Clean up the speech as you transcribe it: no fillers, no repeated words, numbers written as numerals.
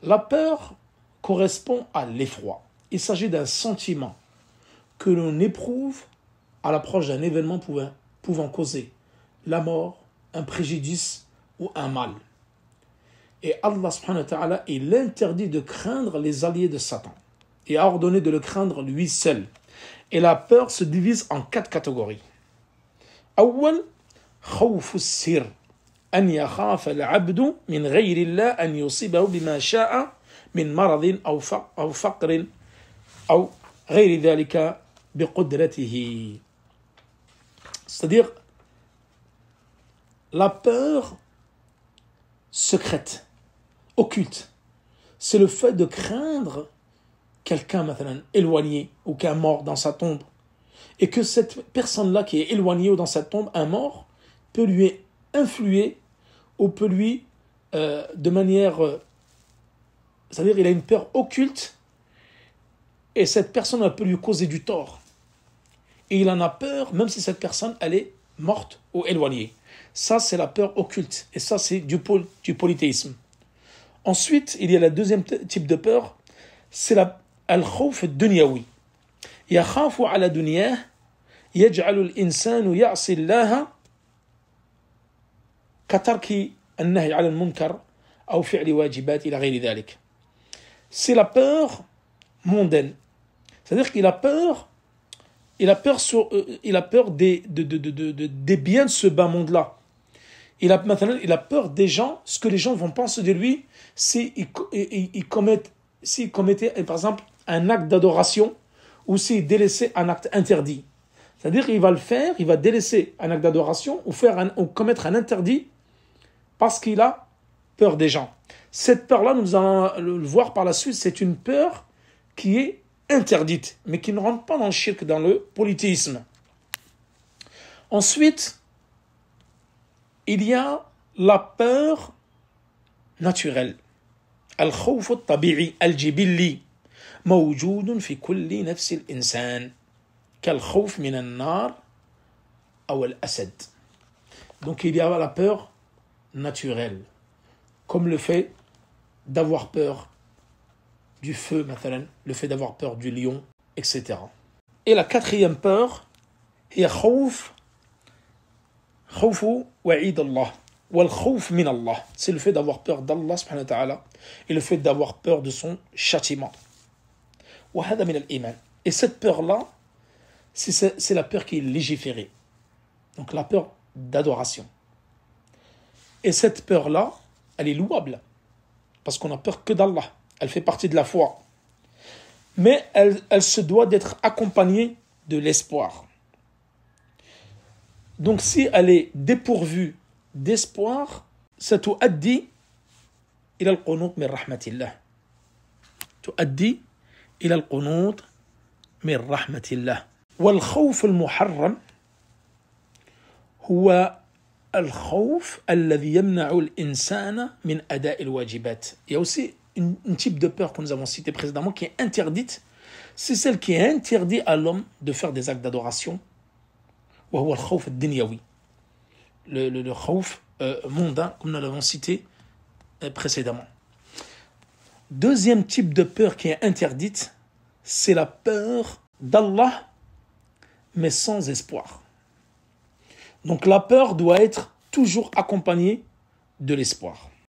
La peur correspond à l'effroi. Il s'agit d'un sentiment que l'on éprouve à l'approche d'un événement pouvant causer la mort, un préjudice ou un mal. Et Allah subhanahu wa ta'ala, il interdit de craindre les alliés de Satan et a ordonné de le craindre lui seul. Et la peur se divise en 4 catégories. أول خوف السر أن يخاف العبد من غير الله أن يصيبه بما شاء من مرض أو فقر أو غير ذلك بقدرته. C'est-à-dire la peur secrète, occulte, c'est le fait de craindre quelqu'un éloigné ou qui est mort dans sa tombe, et que cette personne-là qui est éloignée ou dans sa tombe, un mort, peut lui influer ou peut lui, de manière... c'est-à-dire il a une peur occulte et cette personne elle peut lui causer du tort. Et il en a peur même si cette personne elle est morte ou éloignée. Ça c'est la peur occulte et ça c'est du polythéisme. Ensuite, il y a le deuxième type de peur, c'est al-khawf ad-dunyawi. يخاف على دنياه يجعل الإنسان يعصي الله كترك النهي على المنكر أو فعل واجبات إلى غير ذلك. C'est la peur mondaine. C'est-à-dire qu'il a peur, il a peur des biens de ce bas monde-là. Il a peur des gens, ce que les gens vont penser de lui s'il commettait, par exemple, un acte d'adoration ou s'il délaissait un acte interdit. C'est-à-dire qu'il va le faire, il va délaisser un acte d'adoration ou commettre un interdit parce qu'il a peur des gens. Cette peur-là, nous allons le voir par la suite, c'est une peur qui est interdite, mais qui ne rentre pas dans le shirk, dans le polythéisme. Ensuite, il y a la peur naturelle. Al-khawf al-tabi'i al-jibilli موجود في كل نفس الإنسان كالخوف من النار أو الأسد. Donc il y a la peur naturelle, comme le fait d'avoir peur du feu, le fait d'avoir peur du lion, etc. Et la quatrième peur, هي خوف وعيد الله والخوف من الله. C'est le fait d'avoir peur d'Allah subhanahu wa ta'ala et le fait d'avoir peur de son châtiment. وهذا من الإيمان. Et cette peur-là, c'est la peur qui est légiférée. Donc la peur d'adoration. Et cette peur-là, elle est louable. Parce qu'on n'a peur que d'Allah. Elle fait partie de la foi. Mais elle se doit d'être accompagnée de l'espoir. Donc si elle est dépourvue d'espoir, ça تؤدي إلى القنوط من رحمة الله. تؤدي إلى القنوط من رحمة الله. والخوف المحرم هو الخوف الذي يمنع الإنسان من أداء الواجبات. Il y a aussi une type de peur que nous avons cité précédemment qui est interdite. C'est celle qui interdit à l'homme de faire des actes d'adoration. وهو الخوف الدنيوي. Le khawf mondain, comme nous l'avons cité précédemment. Deuxième type de peur qui est interdite, c'est la peur d'Allah, mais sans espoir. Donc la peur doit être toujours accompagnée de l'espoir.